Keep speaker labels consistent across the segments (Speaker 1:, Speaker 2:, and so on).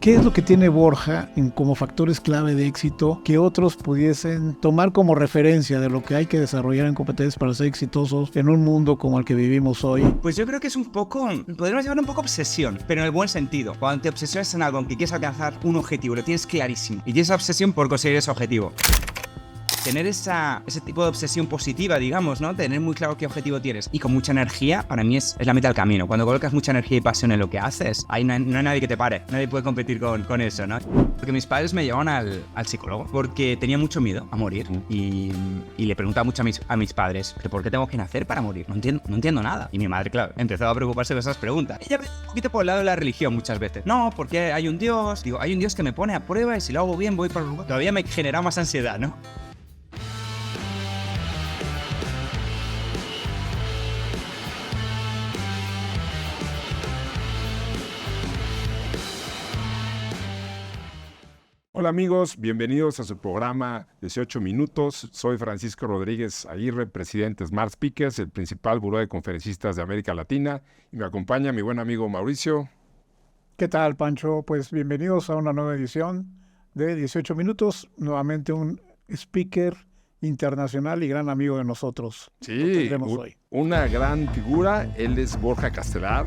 Speaker 1: ¿Qué es lo que tiene Borja como factores clave de éxito que otros pudiesen tomar como referencia de lo que hay que desarrollar en competencias para ser exitosos en un mundo como el que vivimos hoy?
Speaker 2: Pues yo creo que es un poco, podríamos llamar un poco obsesión, pero en el buen sentido. Cuando te obsesionas en algo, en que quieres alcanzar un objetivo, lo tienes clarísimo y tienes esa obsesión por conseguir ese objetivo. Tener ese tipo de obsesión positiva, digamos, ¿no? Tener muy claro qué objetivo tienes y con mucha energía, para mí es la meta del camino. Cuando colocas mucha energía y pasión en lo que haces, ahí no hay nadie que te pare, nadie puede competir con eso, ¿no? Porque mis padres me llevaban al psicólogo porque tenía mucho miedo a morir y le preguntaba mucho a mis padres, ¿pero por qué tengo que nacer para morir? No entiendo nada. Y mi madre, claro, empezó a preocuparse de esas preguntas. Ella ve un poquito por el lado de la religión muchas veces. No, porque hay un Dios. Digo, hay un Dios que me pone a prueba y si lo hago bien voy por el lugar. Todavía me genera más ansiedad, ¿no?
Speaker 3: Hola amigos, bienvenidos a su programa 18 Minutos. Soy Francisco Rodríguez Aguirre, presidente de Smart Speakers, el principal buró de conferencistas de América Latina. Y me acompaña mi buen amigo Mauricio.
Speaker 1: ¿Qué tal, Pancho? Pues bienvenidos a una nueva edición de 18 Minutos. Nuevamente un speaker internacional y gran amigo de nosotros.
Speaker 3: Sí, una gran figura. Él es Borja Castelar.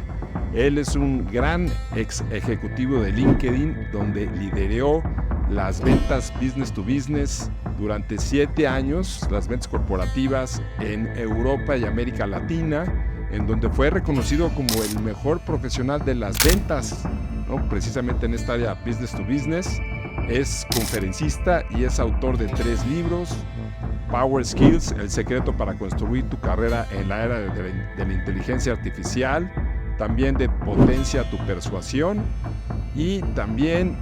Speaker 3: Él es un gran ex ejecutivo de LinkedIn, donde lideró las ventas business to business durante 7 años, las ventas corporativas en Europa y América Latina, en donde fue reconocido como el mejor profesional de las ventas, ¿no? Precisamente en esta área business to business. Es conferencista y es autor de 3 libros: Power Skills, el secreto para construir tu carrera en la era de la inteligencia artificial, también de Potencia tu persuasión y también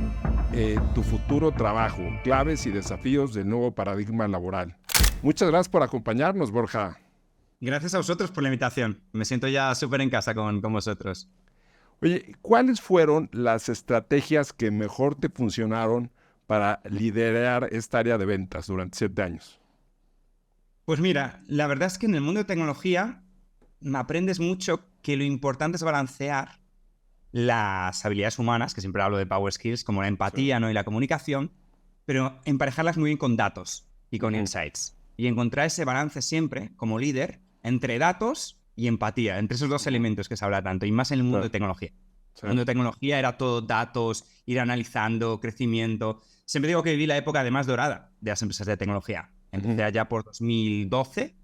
Speaker 3: Tu futuro trabajo, claves y desafíos del nuevo paradigma laboral. Muchas gracias por acompañarnos, Borja.
Speaker 2: Gracias a vosotros por la invitación. Me siento ya súper en casa con vosotros.
Speaker 3: Oye, ¿cuáles fueron las estrategias que mejor te funcionaron para liderar esta área de ventas durante 7 años?
Speaker 2: Pues mira, la verdad es que en el mundo de tecnología aprendes mucho que lo importante es balancear las habilidades humanas, que siempre hablo de Power Skills, como la empatía, ¿no? Y la comunicación, pero emparejarlas muy bien con datos y con insights. Y encontrar ese balance siempre, como líder, entre datos y empatía, entre esos dos elementos que se habla tanto, y más en el mundo de tecnología. El mundo de tecnología era todo datos, ir analizando, crecimiento. Siempre digo que viví la época de más dorada de las empresas de tecnología. Empecé allá por 2012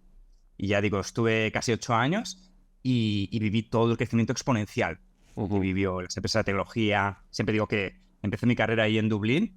Speaker 2: y ya digo, estuve casi 8 años y viví todo el crecimiento exponencial que vivió las empresas de tecnología. Siempre digo que empecé mi carrera ahí en Dublín,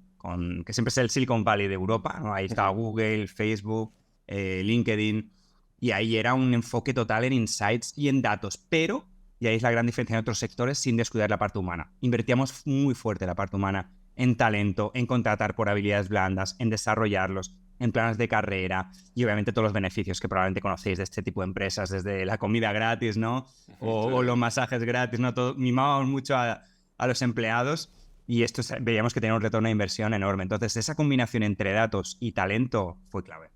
Speaker 2: que siempre es el Silicon Valley de Europa, ¿no? Ahí estaba Google, Facebook, LinkedIn, y ahí era un enfoque total en insights y en datos, pero, y ahí es la gran diferencia en otros sectores, sin descuidar la parte humana. Invertíamos muy fuerte la parte humana, en talento, en contratar por habilidades blandas, en desarrollarlos, en planes de carrera y obviamente todos los beneficios que probablemente conocéis de este tipo de empresas, desde la comida gratis, ¿no? O los masajes gratis, ¿no? Todo, mimábamos mucho a los empleados y esto veíamos que tenía un retorno de inversión enorme. Entonces, esa combinación entre datos y talento fue clave.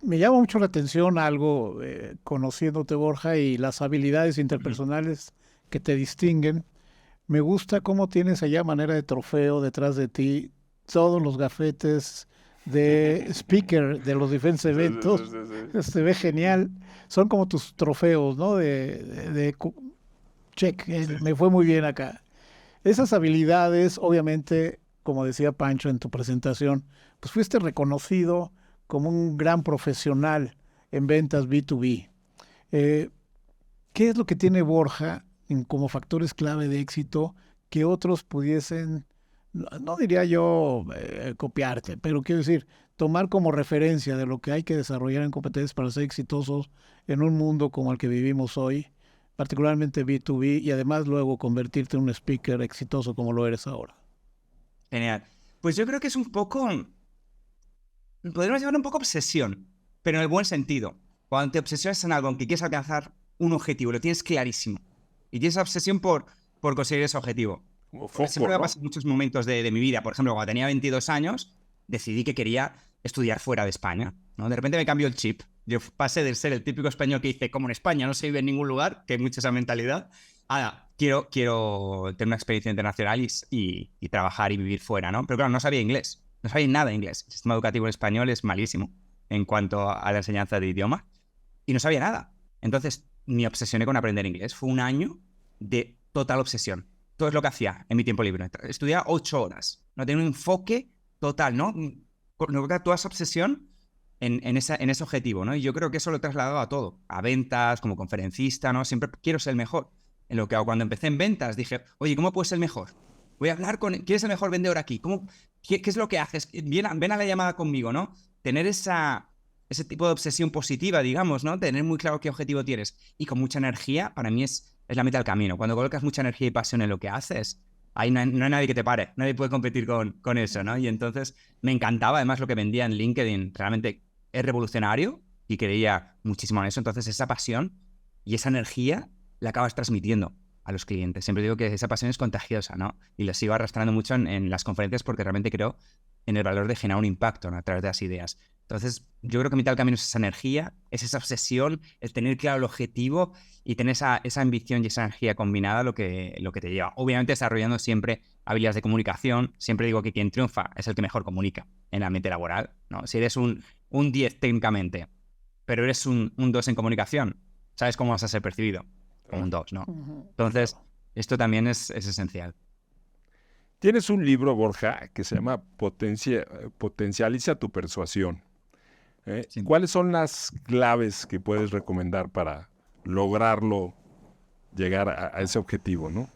Speaker 1: Me llama mucho la atención algo, conociéndote, Borja, y las habilidades interpersonales que te distinguen. Me gusta cómo tienes allá manera de trofeo detrás de ti todos los gafetes de speaker de los diferentes eventos. Sí. Se ve genial. Son como tus trofeos, ¿no? Check, me fue muy bien acá. Esas habilidades, obviamente, como decía Pancho en tu presentación, pues fuiste reconocido como un gran profesional en ventas B2B. ¿Qué es lo que tiene Borja como factores clave de éxito que otros pudiesen, no diría yo copiarte, pero quiero decir, tomar como referencia de lo que hay que desarrollar en competencias para ser exitosos en un mundo como el que vivimos hoy, particularmente B2B, y además luego convertirte en un speaker exitoso como lo eres ahora?
Speaker 2: Genial. Pues yo creo que es un poco, podríamos llamarlo un poco obsesión, pero en el buen sentido. Cuando te obsesionas en algo, en que quieres alcanzar un objetivo, lo tienes clarísimo, y tienes obsesión por conseguir ese objetivo. Siempre me ha pasado muchos momentos de mi vida. Por ejemplo, cuando tenía 22 años, decidí que quería estudiar fuera de España, ¿no? De repente me cambió el chip. Yo pasé de ser el típico español que dice, como en España no se vive en ningún lugar, que hay mucha esa mentalidad, quiero tener una experiencia internacional y trabajar y vivir fuera, ¿no? Pero claro, no sabía inglés. No sabía nada de inglés. El sistema educativo español es malísimo en cuanto a la enseñanza de idioma. Y no sabía nada. Entonces, me obsesioné con aprender inglés. Fue un año de total obsesión. Todo es lo que hacía en mi tiempo libre. Estudiaba 8 horas. No tenía un enfoque total, ¿no? Colocar toda esa obsesión en ese objetivo, ¿no? Y yo creo que eso lo he trasladado a todo. A ventas, como conferencista, ¿no? Siempre quiero ser el mejor. En lo que hago. Cuando empecé en ventas, dije, oye, ¿cómo puedes ser el mejor? Voy a hablar con... ¿Quién es el mejor vendedor aquí? ¿Qué es lo que haces? Ven a la llamada conmigo, ¿no? Tener ese tipo de obsesión positiva, digamos, ¿no? Tener muy claro qué objetivo tienes. Y con mucha energía, para mí es la mitad del camino. Cuando colocas mucha energía y pasión en lo que haces, ahí no hay nadie que te pare. Nadie puede competir con eso, ¿no? Y entonces me encantaba, además, lo que vendía en LinkedIn. Realmente es revolucionario y creía muchísimo en eso. Entonces esa pasión y esa energía la acabas transmitiendo a los clientes. Siempre digo que esa pasión es contagiosa, ¿no? Y lo sigo arrastrando mucho en las conferencias porque realmente creo en el valor de generar un impacto, ¿no? A través de las ideas. Entonces, yo creo que mitad del camino es esa energía, es esa obsesión, el tener claro el objetivo y tener esa ambición y esa energía combinada lo que te lleva. Obviamente desarrollando siempre habilidades de comunicación. Siempre digo que quien triunfa es el que mejor comunica en el ambiente laboral, ¿no? Si eres un 10 técnicamente, pero eres un 2 en comunicación, ¿sabes cómo vas a ser percibido? Como un 2, ¿no? Entonces, esto también es esencial.
Speaker 3: Tienes un libro, Borja, que se llama Potencializa tu persuasión.
Speaker 2: Sí.
Speaker 3: ¿Cuáles son las claves que puedes recomendar para lograrlo, llegar a ese objetivo, ¿no?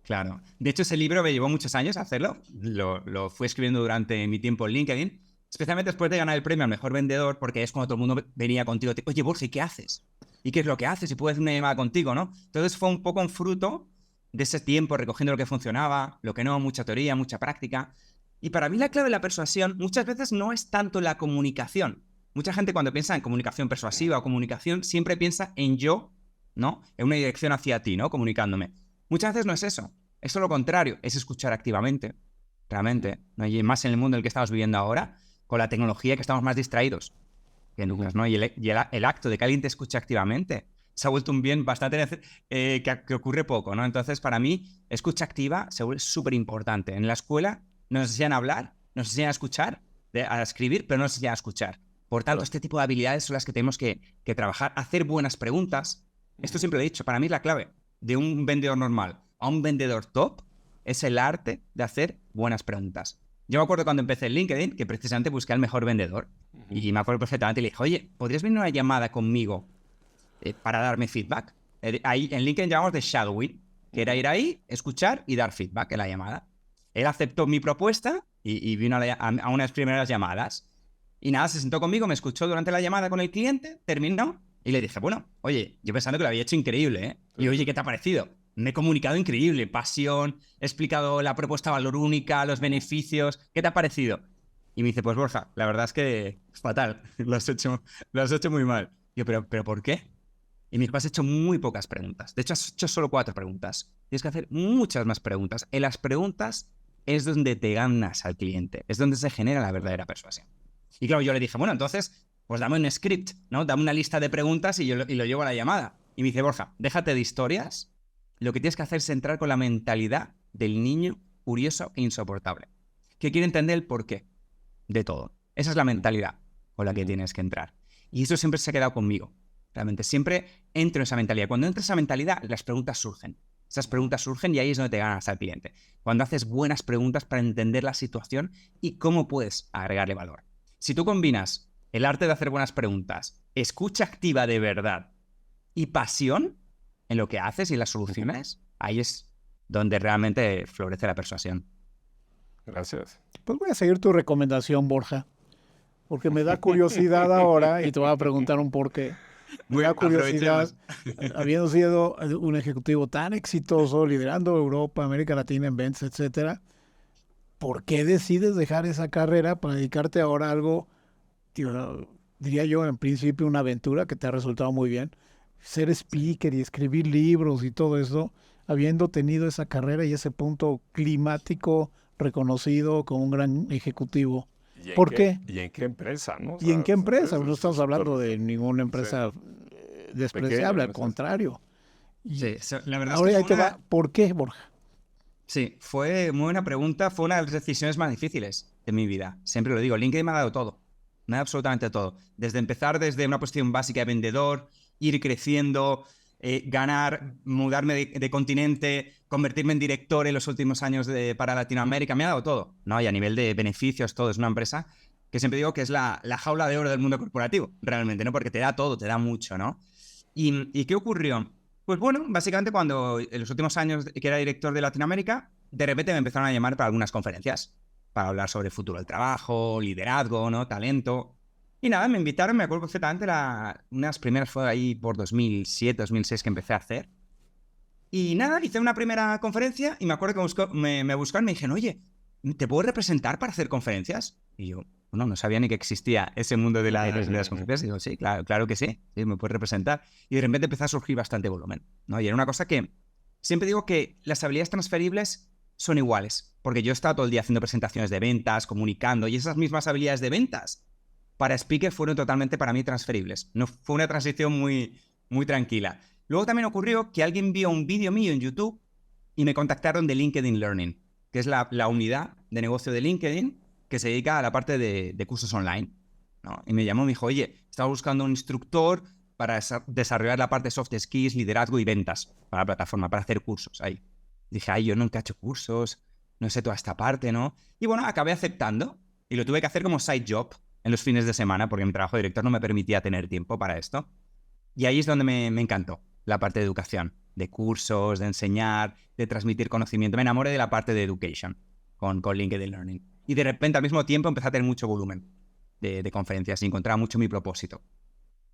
Speaker 2: Claro. De hecho, ese libro me llevó muchos años hacerlo. Lo fui escribiendo durante mi tiempo en LinkedIn, especialmente después de ganar el premio al mejor vendedor, porque es cuando todo el mundo venía contigo. Oye, Borja, ¿y qué haces? ¿Y qué es lo que haces? Y puedo hacer una llamada contigo, ¿no? Entonces fue un poco un fruto de ese tiempo recogiendo lo que funcionaba, lo que no, mucha teoría, mucha práctica. Y para mí la clave de la persuasión muchas veces no es tanto la comunicación. Mucha gente cuando piensa en comunicación persuasiva o comunicación siempre piensa en yo, ¿no? En una dirección hacia ti, ¿no? Comunicándome. Muchas veces no es eso. Es todo lo contrario. Es escuchar activamente, realmente, ¿no? Y más en el mundo en el que estamos viviendo ahora, con la tecnología, que estamos más distraídos que nunca, ¿no? Y el acto de que alguien te escuche activamente se ha vuelto un bien bastante que ocurre poco, ¿no? Entonces, para mí, escucha activa se vuelve súper importante. En la escuela nos enseñan a hablar, nos enseñan a escuchar, a escribir, pero no nos enseñan a escuchar. Por tanto, este tipo de habilidades son las que tenemos que trabajar. Hacer buenas preguntas. Esto siempre lo he dicho, para mí la clave de un vendedor normal a un vendedor top es el arte de hacer buenas preguntas. Yo me acuerdo cuando empecé en LinkedIn que precisamente busqué al mejor vendedor. Y me acuerdo perfectamente y le dije, oye, ¿podrías venir a una llamada conmigo para darme feedback? Ahí en LinkedIn llamamos de shadowing, que era ir ahí, escuchar y dar feedback en la llamada. Él aceptó mi propuesta y vino a unas primeras llamadas. Y nada, se sentó conmigo, me escuchó durante la llamada con el cliente, terminó y le dije, bueno, oye, yo pensando que lo había hecho increíble, ¿eh? Y oye, ¿qué te ha parecido? Me he comunicado increíble, pasión, he explicado la propuesta valor única, los beneficios, ¿qué te ha parecido? Y me dice, pues Borja, la verdad es que es fatal, lo has hecho muy mal. Y yo, ¿pero por qué? Y me dijo, has hecho muy pocas preguntas. De hecho, has hecho solo 4 preguntas. Tienes que hacer muchas más preguntas. En las preguntas es donde te ganas al cliente, es donde se genera la verdadera persuasión. Y claro, yo le dije, bueno, entonces, pues dame un script, ¿no? Dame una lista de preguntas y lo llevo a la llamada. Y me dice, Borja, déjate de historias. Lo que tienes que hacer es entrar con la mentalidad del niño curioso e insoportable, que quiere entender el porqué de todo. Esa es la mentalidad con la que tienes que entrar. Y eso siempre se ha quedado conmigo. Realmente, siempre entro en esa mentalidad. Cuando entras en esa mentalidad, las preguntas surgen. Esas preguntas surgen y ahí es donde te ganas al cliente. Cuando haces buenas preguntas para entender la situación y cómo puedes agregarle valor. Si tú combinas el arte de hacer buenas preguntas, escucha activa de verdad y pasión en lo que haces y las soluciones, ahí es donde realmente florece la persuasión.
Speaker 3: Gracias.
Speaker 1: Pues voy a seguir tu recomendación, Borja, porque me da curiosidad ahora y te voy a preguntar un por qué. Me da curiosidad, habiendo sido un ejecutivo tan exitoso, liderando Europa, América Latina en ventas, etcétera, ¿por qué decides dejar esa carrera para dedicarte ahora a algo, diría yo, en principio una aventura que te ha resultado muy bien? Ser speaker y escribir libros y todo eso, habiendo tenido esa carrera y ese punto climático reconocido como un gran ejecutivo. ¿Por qué?
Speaker 3: ¿Y en qué empresa, no?
Speaker 1: ¿Y en qué empresa? No estamos hablando de ninguna empresa despreciable, al contrario.
Speaker 2: Sí, la verdad
Speaker 1: Ahora
Speaker 2: es
Speaker 1: ahí
Speaker 2: que
Speaker 1: te va. ¿Por qué, Borja?
Speaker 2: sí, fue muy buena pregunta. Fue una de las decisiones más difíciles de mi vida. Siempre lo digo, LinkedIn me ha dado todo. Me ha dado absolutamente todo. Desde empezar desde una posición básica de vendedor, ir creciendo, ganar, mudarme de continente, convertirme en director en los últimos años para Latinoamérica. Me ha dado todo, ¿no? Y a nivel de beneficios, todo. Es una empresa que siempre digo que es la jaula de oro del mundo corporativo, realmente, ¿no? Porque te da todo, te da mucho, ¿no? ¿Y qué ocurrió? Pues bueno, básicamente cuando en los últimos años que era director de Latinoamérica, de repente me empezaron a llamar para algunas conferencias, para hablar sobre el futuro del trabajo, liderazgo, ¿no? Talento. Y nada, me invitaron, me acuerdo perfectamente, unas primeras fue ahí por 2007, 2006 que empecé a hacer. Y nada, hice una primera conferencia y me acuerdo que me buscaron y me dijeron, oye, ¿te puedo representar para hacer conferencias? Y yo, bueno, no sabía ni que existía ese mundo de las conferencias. Y digo, sí, claro que sí, me puedes representar. Y de repente empezó a surgir bastante volumen, ¿no? Y era una cosa que siempre digo que las habilidades transferibles son iguales, porque yo he estado todo el día haciendo presentaciones de ventas, comunicando, y esas mismas habilidades de ventas para speaker fueron totalmente para mí transferibles. No fue una transición muy tranquila. Luego también ocurrió que alguien vio un vídeo mío en YouTube y me contactaron de LinkedIn Learning, que es la unidad de negocio de LinkedIn que se dedica a la parte de cursos online, ¿no? Y me llamó y me dijo, oye, estaba buscando un instructor para desarrollar la parte de soft skills, liderazgo y ventas para la plataforma, para hacer cursos ahí. Dije, ay, yo nunca he hecho cursos, no sé toda esta parte, ¿no? Y bueno, acabé aceptando y lo tuve que hacer como side job en los fines de semana porque mi trabajo de director no me permitía tener tiempo para esto. Y ahí es donde me encantó la parte de educación, de cursos, de enseñar, de transmitir conocimiento. Me enamoré de la parte de education con LinkedIn Learning. Y de repente, al mismo tiempo, empecé a tener mucho volumen de conferencias y encontraba mucho mi propósito.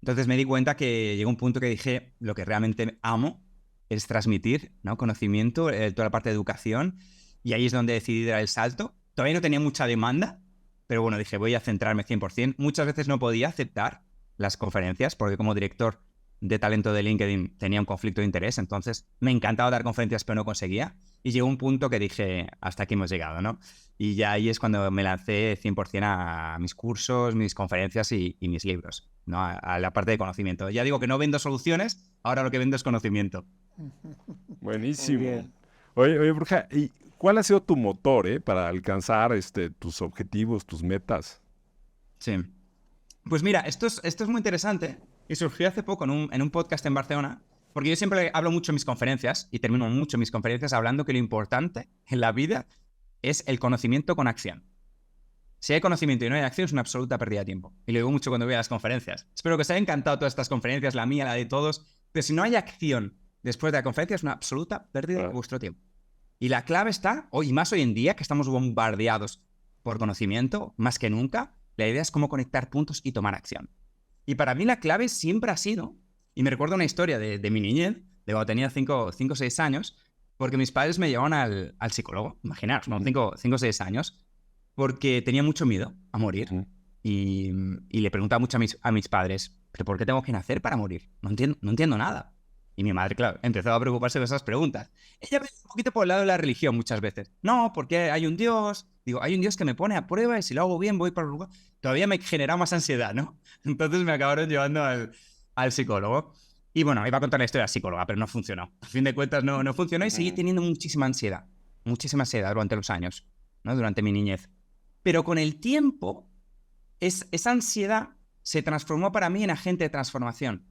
Speaker 2: Entonces me di cuenta que llegó un punto que dije, lo que realmente amo es transmitir, ¿no? Conocimiento, toda la parte de educación. Y ahí es donde decidí dar el salto. Todavía no tenía mucha demanda, pero bueno, dije, voy a centrarme 100%. Muchas veces no podía aceptar las conferencias porque como director de talento de LinkedIn tenía un conflicto de interés, entonces me encantaba dar conferencias pero no conseguía y llegó un punto que dije, hasta aquí hemos llegado, ¿no? Y ya ahí es cuando me lancé 100% a mis cursos, mis conferencias y mis libros, ¿no? A la parte de conocimiento. Ya digo que no vendo soluciones, ahora lo que vendo es conocimiento.
Speaker 3: Buenísimo. Oye, Borja, ¿y cuál ha sido tu motor, para alcanzar tus objetivos, tus metas?
Speaker 2: Sí. Pues mira, esto es muy interesante y surgió hace poco en un podcast en Barcelona, porque yo siempre hablo mucho en mis conferencias y termino mucho mis conferencias hablando que lo importante en la vida es el conocimiento con acción. Si hay conocimiento y no hay acción es una absoluta pérdida de tiempo. Y lo digo mucho cuando voy a las conferencias. Espero que os haya encantado todas estas conferencias, la mía, la de todos, pero si no hay acción después de la conferencia es una absoluta pérdida de vuestro tiempo. Y la clave está, y más hoy en día, que estamos bombardeados por conocimiento, más que nunca, la idea es cómo conectar puntos y tomar acción. Y para mí la clave siempre ha sido, y me recuerdo una historia de mi niñez, de cuando tenía 5 o 6 años, porque mis padres me llevaban al psicólogo, imaginaos, ¿no? 5 o 6 años, porque tenía mucho miedo a morir. Y le preguntaba mucho a mis padres, ¿pero por qué tengo que nacer para morir? No entiendo nada. Y mi madre, claro, empezó a preocuparse de esas preguntas. Ella me un poquito por el lado de la religión muchas veces. No, porque hay un Dios. Digo, hay un Dios que me pone a prueba y si lo hago bien voy para el lugar. Todavía me genera más ansiedad, ¿no? Entonces me acabaron llevando al psicólogo. Y bueno, iba a contar la historia de la psicóloga, pero no funcionó. A fin de cuentas no funcionó y seguí teniendo muchísima ansiedad durante los años, ¿no? Durante mi niñez. Pero con el tiempo, esa ansiedad se transformó para mí en agente de transformación.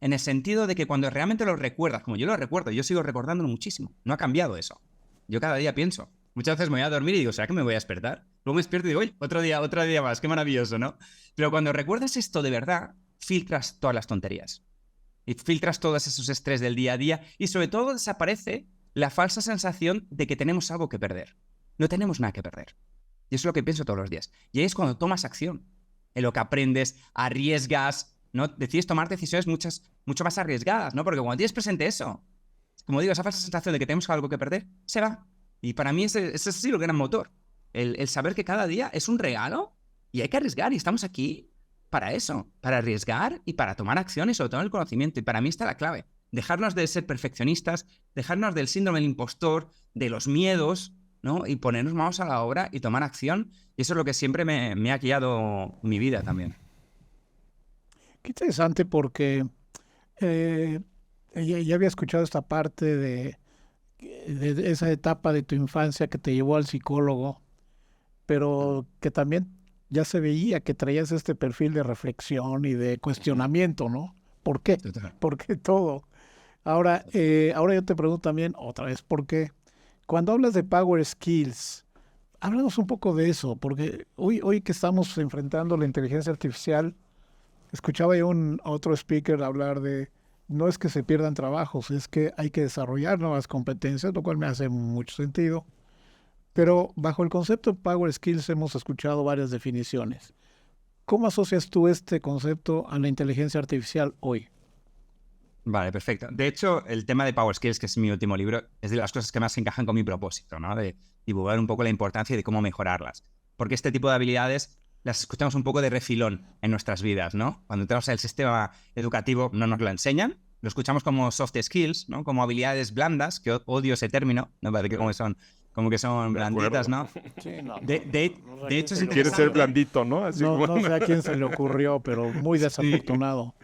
Speaker 2: En el sentido de que cuando realmente lo recuerdas, como yo lo recuerdo, yo sigo recordándolo muchísimo. No ha cambiado eso. Yo cada día pienso. Muchas veces me voy a dormir y digo, ¿será que me voy a despertar? Luego me despierto y digo, oye, otro día más, qué maravilloso, ¿no? Pero cuando recuerdas esto de verdad, filtras todas las tonterías. Y filtras todos esos estrés del día a día y sobre todo desaparece la falsa sensación de que tenemos algo que perder. No tenemos nada que perder. Y eso es lo que pienso todos los días. Y ahí es cuando tomas acción. En lo que aprendes, arriesgas, ¿no? Decides tomar decisiones mucho más arriesgadas, ¿no? Porque cuando tienes presente eso, como digo, esa falsa sensación de que tenemos algo que perder, se va. Y para mí ese es así lo gran motor. El saber que cada día es un regalo y hay que arriesgar y estamos aquí para eso, para arriesgar y para tomar acción y sobre todo el conocimiento. Y para mí está la clave. Dejarnos de ser perfeccionistas, dejarnos del síndrome del impostor, de los miedos, ¿no? Y ponernos manos a la obra y tomar acción. Y eso es lo que siempre me ha guiado mi vida también.
Speaker 1: Qué interesante porque ya había escuchado esta parte de esa etapa de tu infancia que te llevó al psicólogo, pero que también ya se veía que traías este perfil de reflexión y de cuestionamiento, ¿no? ¿Por qué? ¿Por qué todo? Ahora yo te pregunto también otra vez, ¿por qué? Cuando hablas de Power Skills, háblanos un poco de eso, porque hoy que estamos enfrentando la inteligencia artificial, escuchaba yo a otro speaker hablar de, no es que se pierdan trabajos, es que hay que desarrollar nuevas competencias, lo cual me hace mucho sentido. Pero bajo el concepto de Power Skills hemos escuchado varias definiciones. ¿Cómo asocias tú este concepto a la inteligencia artificial hoy?
Speaker 2: Vale, perfecto. De hecho, el tema de Power Skills, que es mi último libro, es de las cosas que más encajan con mi propósito, ¿no? De divulgar un poco la importancia de cómo mejorarlas. Porque este tipo de habilidades las escuchamos un poco de refilón en nuestras vidas, ¿no? Cuando entramos en el sistema educativo no nos lo enseñan, lo escuchamos como soft skills, ¿no? Como habilidades blandas, que odio ese término, ¿no? Parece que como que son blanditas, ¿no?
Speaker 1: Sí, no,
Speaker 2: De hecho, es
Speaker 3: Si quieres ser blandito, ¿no? Así
Speaker 1: no,
Speaker 3: como...
Speaker 1: no sé a quién se le ocurrió, pero muy desafortunado.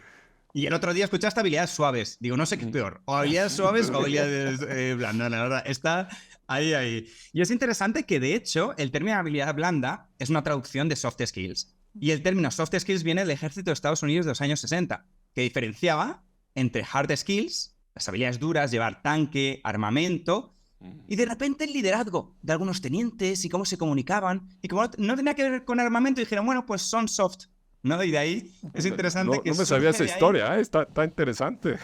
Speaker 2: Y el otro día escuchaste habilidades suaves. Digo, no sé qué es peor. O habilidades suaves o habilidades blandas. La verdad, está ahí. Y es interesante que, de hecho, el término habilidad blanda es una traducción de soft skills. Y el término soft skills viene del ejército de Estados Unidos de los años 60, que diferenciaba entre hard skills, las habilidades duras, llevar tanque, armamento, y de repente el liderazgo de algunos tenientes y cómo se comunicaban. Y como no tenía que ver con armamento, dijeron, bueno, pues son soft. ¿No? Y de ahí es interesante
Speaker 3: No,
Speaker 2: que...
Speaker 3: no me sabía esa historia, ¿eh? Está interesante.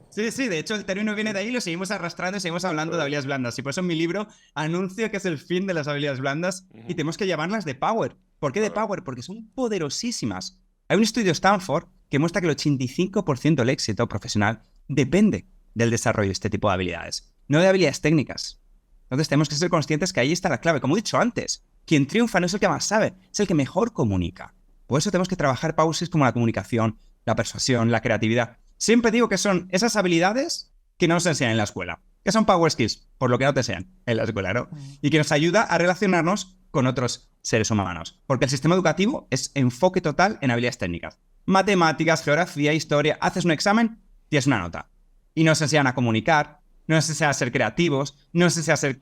Speaker 2: Sí, de hecho el término viene de ahí y lo seguimos arrastrando y seguimos hablando de habilidades blandas. Y por eso en mi libro anuncio que es el fin de las habilidades blandas y tenemos que llamarlas de power. ¿Por qué de power? Porque son poderosísimas. Hay un estudio de Stanford que muestra que el 85% del éxito profesional depende del desarrollo de este tipo de habilidades, no de habilidades técnicas. Entonces tenemos que ser conscientes que ahí está la clave. Como he dicho antes, quien triunfa no es el que más sabe, es el que mejor comunica. Por eso tenemos que trabajar Power Skills como la comunicación, la persuasión, la creatividad. Siempre digo que son esas habilidades que no nos enseñan en la escuela. Que son Power Skills, por lo que no te enseñan en la escuela, ¿no? Y que nos ayuda a relacionarnos con otros seres humanos. Porque el sistema educativo es enfoque total en habilidades técnicas. Matemáticas, geografía, historia. Haces un examen, tienes una nota. Y no nos enseñan a comunicar, no nos enseñan a ser creativos, no nos enseñan a ser...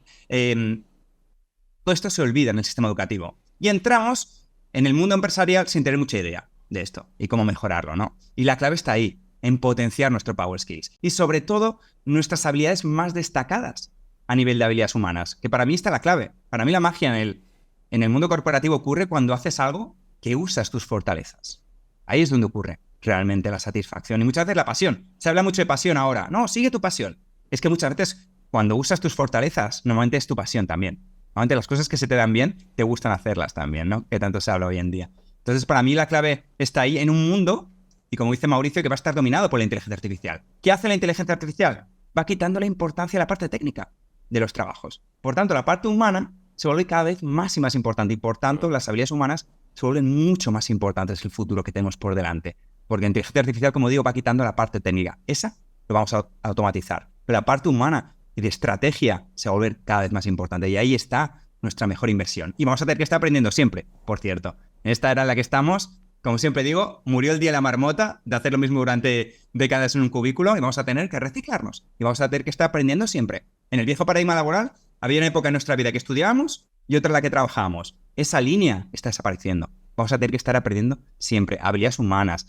Speaker 2: Todo esto se olvida en el sistema educativo. Y entramos en el mundo empresarial sin tener mucha idea de esto y cómo mejorarlo, ¿no? Y la clave está ahí, en potenciar nuestro Power Skills. Y sobre todo, nuestras habilidades más destacadas a nivel de habilidades humanas, que para mí está la clave. Para mí la magia en el mundo corporativo ocurre cuando haces algo que usas tus fortalezas. Ahí es donde ocurre realmente la satisfacción y muchas veces la pasión. Se habla mucho de pasión ahora. No, sigue tu pasión. Es que muchas veces cuando usas tus fortalezas, normalmente es tu pasión también. Normalmente las cosas que se te dan bien, te gustan hacerlas también, ¿no? Que tanto se habla hoy en día. Entonces, para mí la clave está ahí en un mundo, y como dice Mauricio, que va a estar dominado por la inteligencia artificial. ¿Qué hace la inteligencia artificial? Va quitando la importancia a la parte técnica de los trabajos. Por tanto, la parte humana se vuelve cada vez más y más importante, y por tanto, las habilidades humanas se vuelven mucho más importantes en el futuro que tenemos por delante. Porque la inteligencia artificial, como digo, va quitando la parte técnica. Esa lo vamos a automatizar. Pero la parte humana y de estrategia se va a volver cada vez más importante. Y ahí está nuestra mejor inversión. Y vamos a tener que estar aprendiendo siempre, por cierto. En esta era en la que estamos, como siempre digo, murió el día de la marmota de hacer lo mismo durante décadas en un cubículo y vamos a tener que reciclarnos. Y vamos a tener que estar aprendiendo siempre. En el viejo paradigma laboral había una época en nuestra vida que estudiábamos y otra en la que trabajábamos. Esa línea está desapareciendo. Vamos a tener que estar aprendiendo siempre. Habilidades humanas,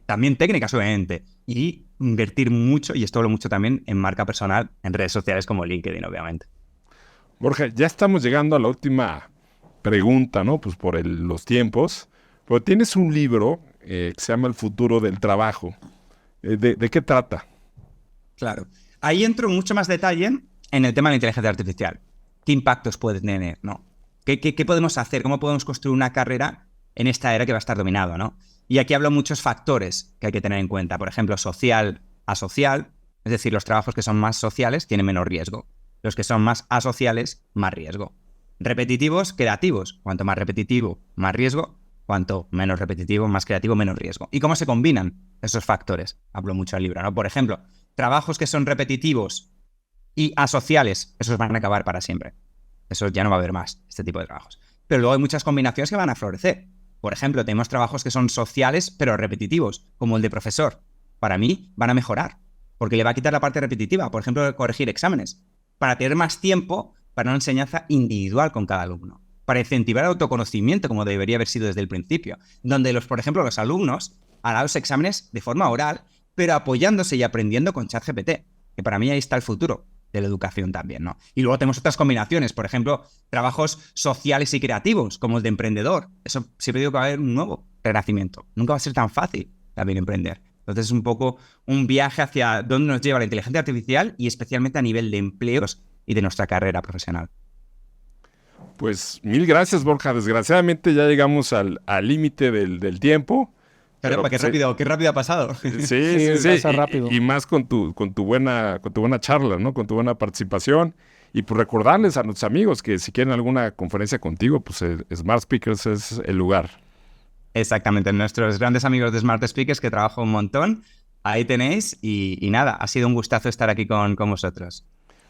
Speaker 2: también técnicas, obviamente. Y invertir mucho, y esto hablo mucho también, en marca personal, en redes sociales como LinkedIn, obviamente.
Speaker 3: Borja, ya estamos llegando a la última pregunta, ¿no? Pues por los tiempos. Pero tienes un libro que se llama El futuro del trabajo. ¿De qué trata?
Speaker 2: Claro. Ahí entro en mucho más detalle en el tema de la inteligencia artificial. ¿Qué impactos puede tener, no? ¿Qué podemos hacer? ¿Cómo podemos construir una carrera en esta era que va a estar dominado, no? Y aquí hablo muchos factores que hay que tener en cuenta. Por ejemplo, social, asocial. Es decir, los trabajos que son más sociales tienen menos riesgo. Los que son más asociales, más riesgo. Repetitivos, creativos. Cuanto más repetitivo, más riesgo. Cuanto menos repetitivo, más creativo, menos riesgo. ¿Y cómo se combinan esos factores? Hablo mucho en el libro, ¿no? Por ejemplo, trabajos que son repetitivos y asociales, esos van a acabar para siempre. Eso ya no va a haber más, este tipo de trabajos. Pero luego hay muchas combinaciones que van a florecer. Por ejemplo, tenemos trabajos que son sociales pero repetitivos, como el de profesor. Para mí, van a mejorar. porque le va a quitar la parte repetitiva, por ejemplo, corregir exámenes, para tener más tiempo para una enseñanza individual con cada alumno, para incentivar el autoconocimiento como debería haber sido desde el principio, donde por ejemplo, los alumnos harán los exámenes de forma oral, pero apoyándose y aprendiendo con ChatGPT, que para mí ahí está el futuro de la educación también, ¿no? Y luego tenemos otras combinaciones, por ejemplo, trabajos sociales y creativos, como el de emprendedor. Eso siempre digo que va a haber un nuevo renacimiento. Nunca va a ser tan fácil también emprender. Entonces es un poco un viaje hacia dónde nos lleva la inteligencia artificial y especialmente a nivel de empleos y de nuestra carrera profesional.
Speaker 3: Pues mil gracias, Borja. Desgraciadamente ya llegamos al límite del tiempo.
Speaker 2: Pero qué rápido ha pasado.
Speaker 3: Sí.
Speaker 1: Pasa rápido.
Speaker 3: Y más con tu buena charla, ¿no? Con tu buena participación. Y pues recordarles a nuestros amigos que si quieren alguna conferencia contigo, pues Smart Speakers es el lugar.
Speaker 2: Exactamente, nuestros grandes amigos de Smart Speakers, que trabajo un montón, ahí tenéis. Y nada, ha sido un gustazo estar aquí con vosotros.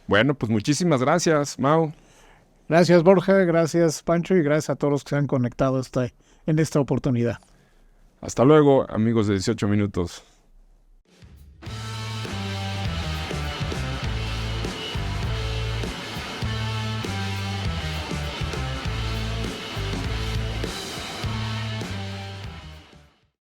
Speaker 3: Bueno, pues muchísimas gracias, Mau.
Speaker 1: Gracias, Borja, gracias, Pancho, y gracias a todos los que se han conectado en esta oportunidad.
Speaker 3: Hasta luego, amigos de 18 minutos.